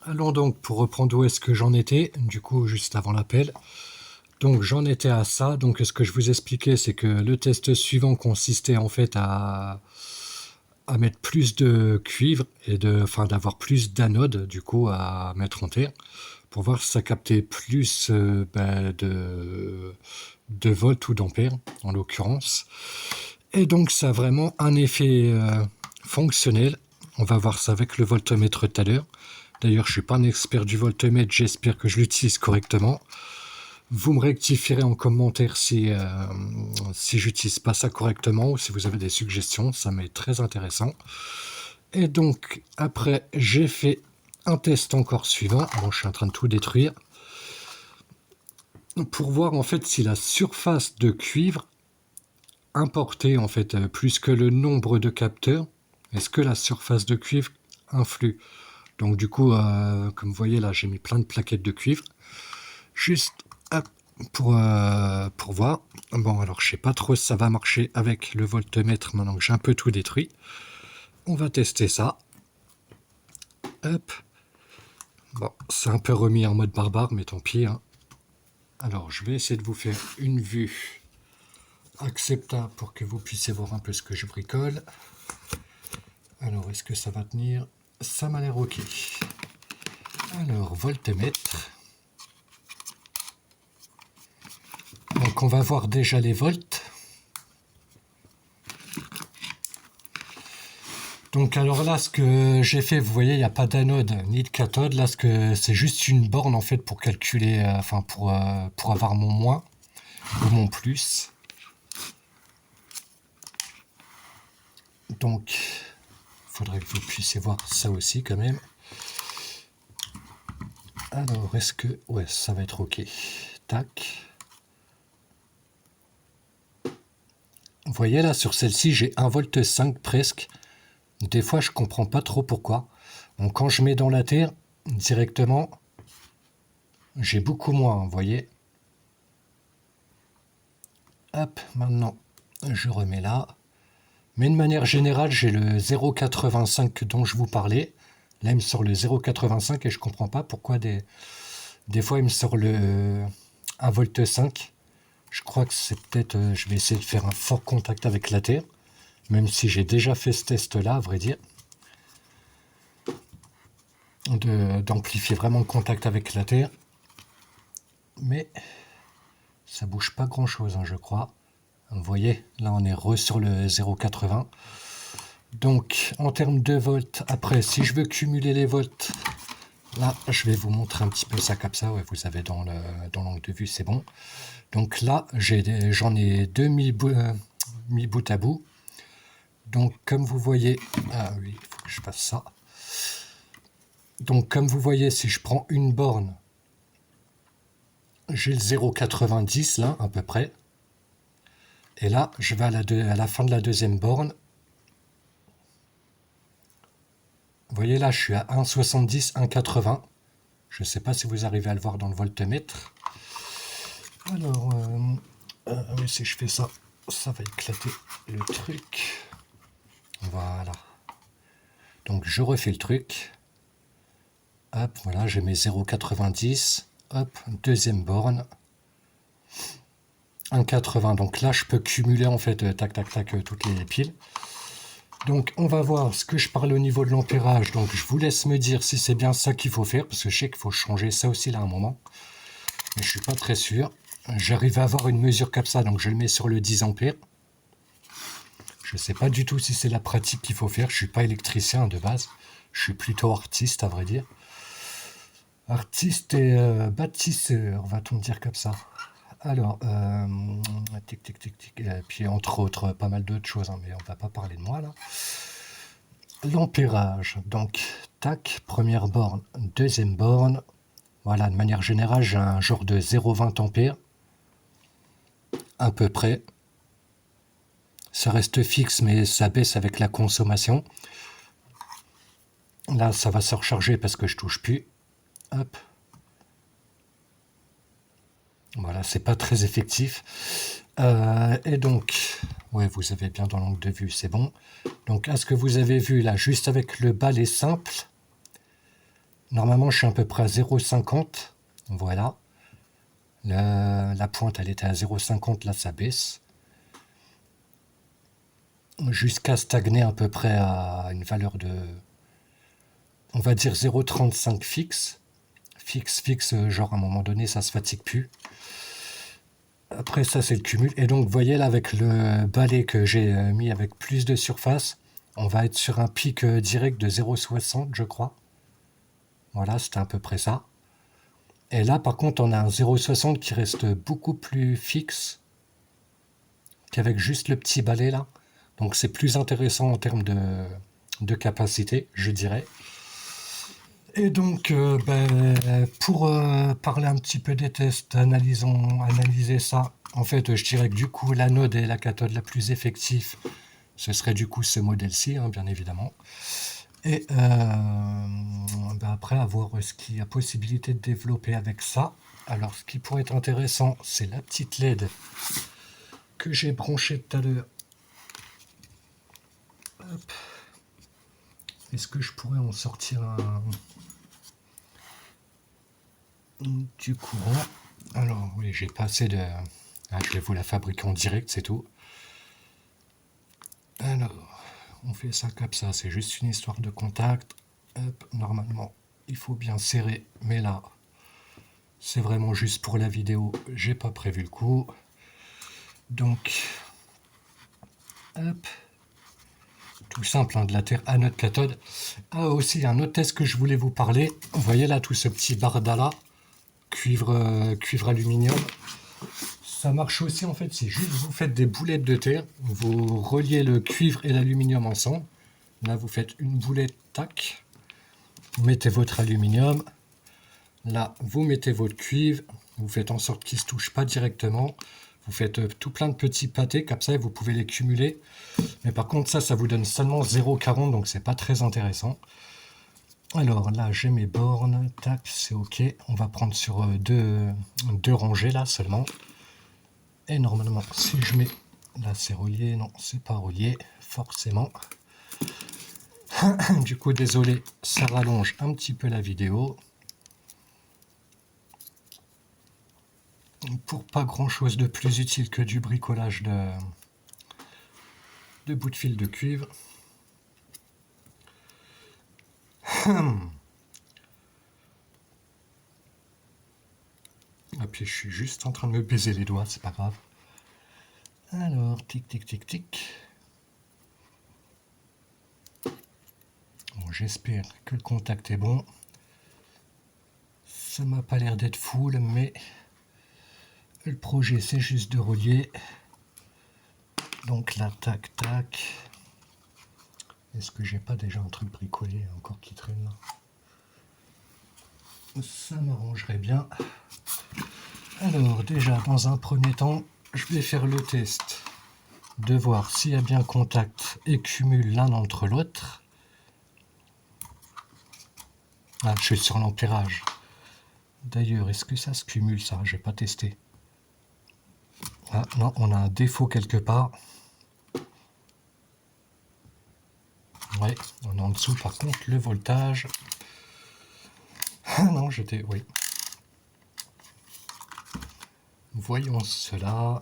Alors donc, pour reprendre où est-ce que j'en étais, du coup, juste avant l'appel. Donc j'en étais à ça. Donc ce que je vous expliquais, c'est que le test suivant consistait en fait à mettre plus de cuivre et enfin d'avoir plus d'anodes du coup à mettre en terre pour voir si ça captait plus de volts ou d'ampères en l'occurrence. Et donc ça a vraiment un effet fonctionnel. On va voir ça avec le voltmètre tout à l'heure. D'ailleurs, je suis pas un expert du voltmètre, j'espère que je l'utilise correctement. Vous me rectifierez en commentaire si j'utilise pas ça correctement ou si vous avez des suggestions, ça m'est très intéressant. Et donc, après, j'ai fait un test encore suivant. Bon, je suis en train de tout détruire. Pour voir en fait si la surface de cuivre importée en fait plus que le nombre de capteurs, est-ce que la surface de cuivre influe? Donc du coup, comme vous voyez là, j'ai mis plein de plaquettes de cuivre. Juste hop, pour voir. Bon, alors je sais pas trop si ça va marcher avec le voltmètre maintenant que j'ai un peu tout détruit. On va tester ça. Hop. Bon, c'est un peu remis en mode barbare, mais tant pis. Hein. Alors, je vais essayer de vous faire une vue acceptable pour que vous puissiez voir un peu ce que je bricole. Alors, est-ce que ça va tenir? Ça m'a l'air ok. Alors, voltmètre. Donc, on va voir déjà les volts. Donc alors là, ce que j'ai fait, vous voyez, il n'y a pas d'anode ni de cathode. Là, c'est juste une borne en fait pour calculer, enfin pour avoir mon moins ou mon plus. Donc, il faudrait que vous puissiez voir ça aussi quand même. Alors, est-ce que... Ouais, ça va être ok. Tac. Vous voyez là, sur celle-ci, j'ai 1,5 V presque. Des fois, je comprends pas trop pourquoi. Donc, quand je mets dans la terre, directement, j'ai beaucoup moins, vous voyez. Hop, maintenant, je remets là. Mais de manière générale, j'ai le 0,85 dont je vous parlais. Là, il me sort le 0,85 et je comprends pas pourquoi des fois, il me sort le 1,5 V. Je crois que c'est peut-être... je vais essayer de faire un fort contact avec la terre. Même si j'ai déjà fait ce test-là, à vrai dire. D'amplifier vraiment le contact avec la terre. Mais ça bouge pas grand-chose, hein, je crois. Vous voyez, là, on est sur le 0,80. Donc, en termes de volts, après, si je veux cumuler les volts, là, je vais vous montrer un petit peu ça comme ça. Ouais, vous avez dans l'angle de vue, c'est bon. Donc là, j'en ai deux mis bout à bout. Donc, comme vous voyez... Ah oui, il faut que je fasse ça. Donc, comme vous voyez, si je prends une borne, j'ai le 0,90 là, à peu près. Et là, je vais à la fin de la deuxième borne. Vous voyez là, je suis à 1,70, 1,80. Je ne sais pas si vous arrivez à le voir dans le voltmètre. Alors, oui, si je fais ça, ça va éclater le truc. Voilà. Donc, je refais le truc. Hop, voilà, j'ai mes 0,90. Hop, deuxième borne. 1,80. Donc là, je peux cumuler en fait, tac, tac, tac, toutes les piles. Donc, on va voir ce que je parle au niveau de l'ampérage. Donc, je vous laisse me dire si c'est bien ça qu'il faut faire, parce que je sais qu'il faut changer ça aussi là à un moment. Mais je suis pas très sûr. J'arrive à avoir une mesure comme ça, donc je le mets sur le 10 ampères. Je sais pas du tout si c'est la pratique qu'il faut faire. Je suis pas électricien de base. Je suis plutôt artiste, à vrai dire. Artiste et bâtisseur, va-t-on dire comme ça. Alors, tic, tic, tic, tic. Et puis, entre autres, pas mal d'autres choses, hein, mais on va pas parler de moi, là. L'ampérage. Donc, tac, première borne, deuxième borne. Voilà, de manière générale, j'ai un genre de 0,20 ampères. À peu près. Ça reste fixe, mais ça baisse avec la consommation. Là, ça va se recharger parce que je touche plus. Hop. Voilà, c'est pas très effectif. Et donc, ouais, vous avez bien dans l'angle de vue, c'est bon. Donc, à ce que vous avez vu là, juste avec le balai simple, Normalement, je suis à peu près à 0,50. Voilà. La pointe, elle était à 0,50. Là, ça baisse. Jusqu'à stagner à peu près à une valeur de, on va dire 0,35 fixe. Fixe, genre à un moment donné, ça se fatigue plus. Après ça, c'est le cumul. Et donc, vous voyez là, avec le balai que j'ai mis avec plus de surface, on va être sur un pic direct de 0,60, je crois. Voilà, c'était à peu près ça. Et là, par contre, on a un 0,60 qui reste beaucoup plus fixe qu'avec juste le petit balai là. Donc, c'est plus intéressant en termes de capacité, je dirais. Et donc, pour parler un petit peu des tests, analyser ça. En fait, je dirais que du coup, l'anode et la cathode la plus effective, ce serait du coup ce modèle-ci, hein, bien évidemment. Et après, à voir ce qu'il y a possibilité de développer avec ça. Alors, ce qui pourrait être intéressant, c'est la petite LED que j'ai branchée tout à l'heure. Est-ce que je pourrais en sortir du courant? Alors, oui, j'ai pas assez de... Ah, je vais vous la fabriquer en direct, c'est tout. Alors, on fait ça comme ça, c'est juste une histoire de contact. Hop, normalement, il faut bien serrer, mais là, c'est vraiment juste pour la vidéo, j'ai pas prévu le coup. Donc, hop, tout simple, hein, de la terre anode cathode. Ah, aussi, un autre test que je voulais vous parler. Vous voyez là, tout ce petit barda là, cuivre aluminium. Ça marche aussi, en fait, c'est juste vous faites des boulettes de terre, vous reliez le cuivre et l'aluminium ensemble. Là, vous faites une boulette, tac, vous mettez votre aluminium. Là, vous mettez votre cuivre, vous faites en sorte qu'il ne se touche pas directement. Vous faites tout plein de petits pâtés, comme ça, et vous pouvez les cumuler. Mais par contre, ça vous donne seulement 0,40, donc c'est pas très intéressant. Alors là, j'ai mes bornes, tac, c'est OK. On va prendre sur deux rangées, là, seulement. Et normalement, si je mets... Là, c'est relié. Non, c'est pas relié, forcément. Du coup, désolé, ça rallonge un petit peu la vidéo. Pour pas grand chose de plus utile que du bricolage de bouts de fil de cuivre. Et puis je suis juste en train de me baiser les doigts, c'est pas grave. Alors, tic tic tic tic. Bon, j'espère que le contact est bon. Ça m'a pas l'air d'être full, mais le projet c'est juste de relier. Donc là, tac tac. Est-ce que j'ai pas déjà un truc bricolé encore qui traîne là? Ça m'arrangerait bien. Alors déjà, dans un premier temps, je vais faire le test de voir s'il y a bien contact et cumule l'un entre l'autre. Ah, je suis sur l'empirage. D'ailleurs, est-ce que ça se cumule ça? Je n'ai pas testé. Ah non, on a un défaut quelque part. Ouais, on est en dessous par contre le voltage. Ah non, j'étais... Oui. Voyons cela.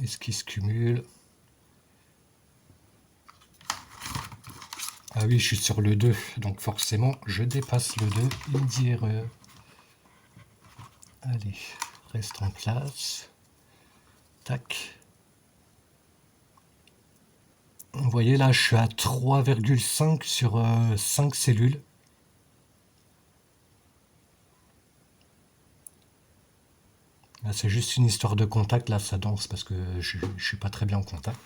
Est-ce qu'il se cumule? Ah oui, je suis sur le 2, donc forcément, je dépasse le 2. Il me dit erreur. Allez, reste en place. Tac. Vous voyez là, je suis à 3,5 sur 5 cellules. Là, c'est juste une histoire de contact. Là, ça danse parce que je ne suis pas très bien en contact.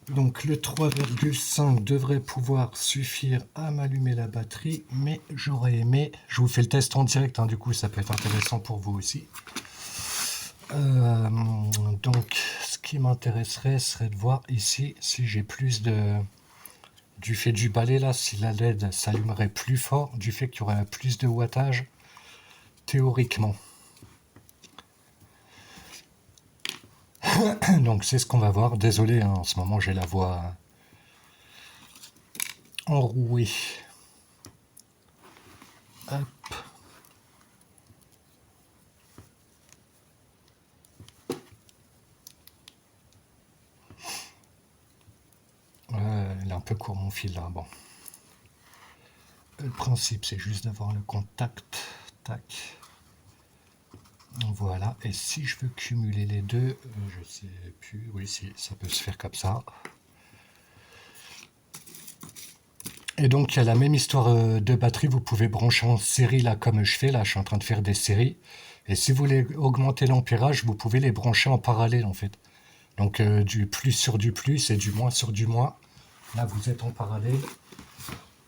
Donc le 3,5 devrait pouvoir suffire à m'allumer la batterie, mais j'aurais aimé... Je vous fais le test en direct, hein, du coup ça peut être intéressant pour vous aussi. Donc ce qui m'intéresserait serait de voir ici si j'ai plus de... Du fait du balai là, si la LED s'allumerait plus fort, du fait qu'il y aurait plus de wattage, théoriquement. Donc c'est ce qu'on va voir. Désolé, hein, en ce moment j'ai la voix enrouée. Hop. Il est un peu court mon fil là. Bon. Le principe, c'est juste d'avoir le contact. Tac. Voilà. Et si je veux cumuler les deux, je sais plus. Oui, si, ça peut se faire comme ça. Et donc, il y a la même histoire de batterie. Vous pouvez brancher en série là, comme je fais. Là, je suis en train de faire des séries. Et si vous voulez augmenter l'ampérage, vous pouvez les brancher en parallèle en fait. Donc, du plus sur du plus et du moins sur du moins. Là, vous êtes en parallèle.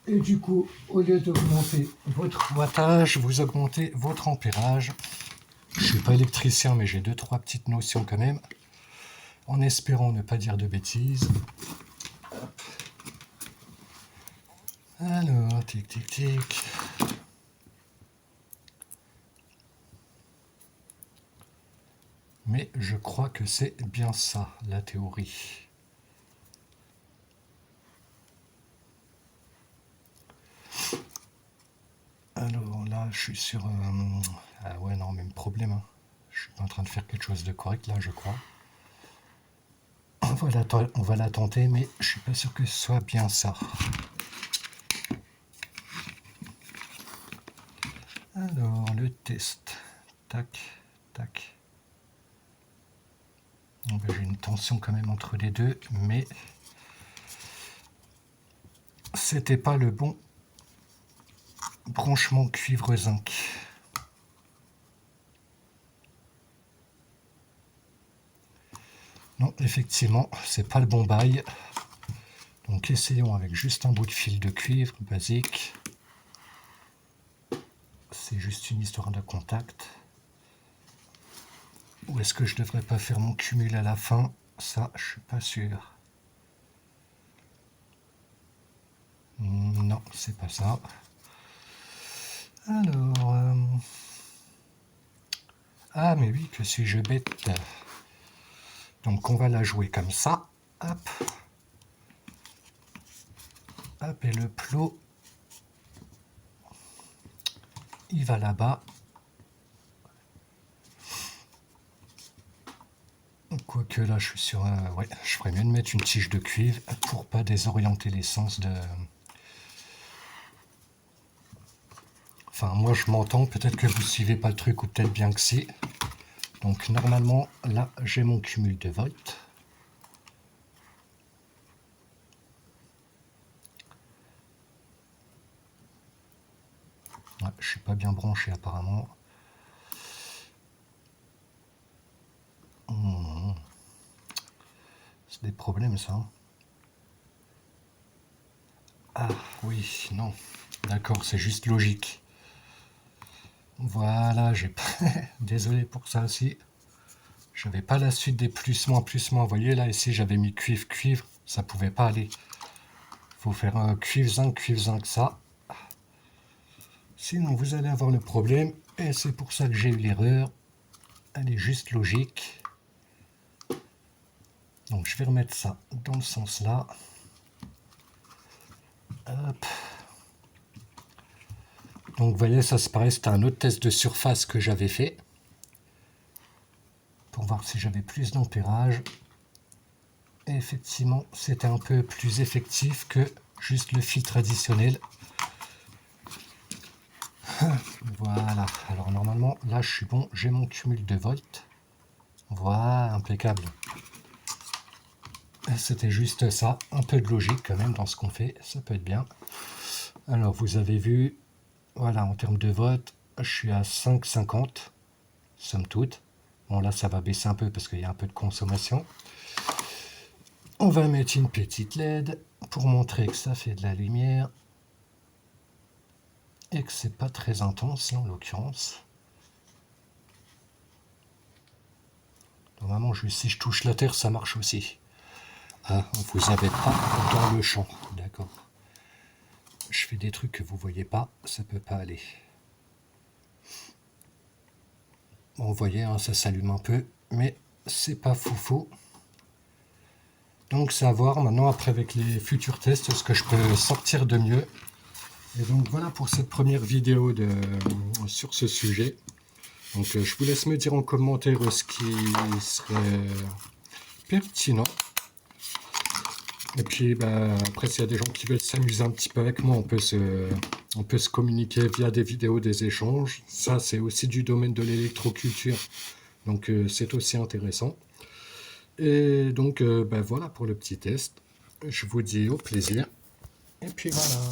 Et du coup, au lieu d'augmenter votre wattage, vous augmentez votre ampérage. Je suis pas électricien, mais j'ai 2-3 petites notions quand même. En espérant ne pas dire de bêtises. Hop. Alors, tic, tic, tic. Mais je crois que c'est bien ça, la théorie. Alors là, je suis sur... Ah ouais, non, même problème. Hein. Je suis pas en train de faire quelque chose de correct là, je crois. On va la tenter, mais je suis pas sûr que ce soit bien ça. Alors, le test. Tac, tac. J'ai une tension quand même entre les deux, mais c'était pas le bon branchement cuivre-zinc. Non, effectivement, c'est pas le bon bail. Donc essayons avec juste un bout de fil de cuivre basique. C'est juste une histoire de contact. Ou est-ce que je devrais pas faire mon cumul à la fin? Ça, je suis pas sûr. Non, c'est pas ça. Alors... Ah, mais oui, que suis-je bête. Donc on va la jouer comme ça. Hop. Hop, et le plot, il va là-bas. Quoique là, je suis sur un... Ouais, je ferais mieux de mettre une tige de cuivre pour pas désorienter l'essence de... Enfin, moi, je m'entends. Peut-être que vous suivez pas le truc ou peut-être bien que si. Donc, normalement, là, j'ai mon cumul de volts. Ouais, je suis pas bien branché, apparemment. C'est des problèmes, ça. Ah, oui, non. D'accord, c'est juste logique. Voilà, j'ai pas... Désolé pour ça aussi. J'avais pas la suite des plus, moins, plus, moins. Vous voyez, là, ici, j'avais mis cuivre, cuivre. Ça pouvait pas aller. Faut faire un cuivre, zinc, ça. Sinon, vous allez avoir le problème. Et c'est pour ça que j'ai eu l'erreur. Elle est juste logique. Donc, je vais remettre ça dans le sens là. Hop. Donc, vous voyez, ça, c'est pareil. C'était un autre test de surface que j'avais fait. Pour voir si j'avais plus d'ampérage. Et effectivement, c'était un peu plus effectif que juste le fil traditionnel. Voilà, alors normalement, là je suis bon, j'ai mon cumul de volts. Voilà, impeccable. C'était juste ça, un peu de logique quand même dans ce qu'on fait, ça peut être bien. Alors vous avez vu, voilà, en termes de volts, je suis à 5,50, somme toute. Bon là ça va baisser un peu parce qu'il y a un peu de consommation. On va mettre une petite LED pour montrer que ça fait de la lumière. Et que c'est pas très intense en l'occurrence. Normalement, si je touche la terre, ça marche aussi. Ah, vous n'avez pas dans le champ, d'accord. Je fais des trucs que vous voyez pas, ça peut pas aller. Bon, vous voyez, hein, ça s'allume un peu, mais c'est pas foufou. Donc, c'est à voir maintenant, après avec les futurs tests, ce que je peux sortir de mieux. Et donc voilà pour cette première vidéo sur ce sujet. Donc je vous laisse me dire en commentaire ce qui serait pertinent. Et puis après, s'il y a des gens qui veulent s'amuser un petit peu avec moi, on peut se communiquer via des vidéos, des échanges. Ça, c'est aussi du domaine de l'électroculture. Donc c'est aussi intéressant. Et donc voilà pour le petit test. Je vous dis au plaisir. Et puis voilà.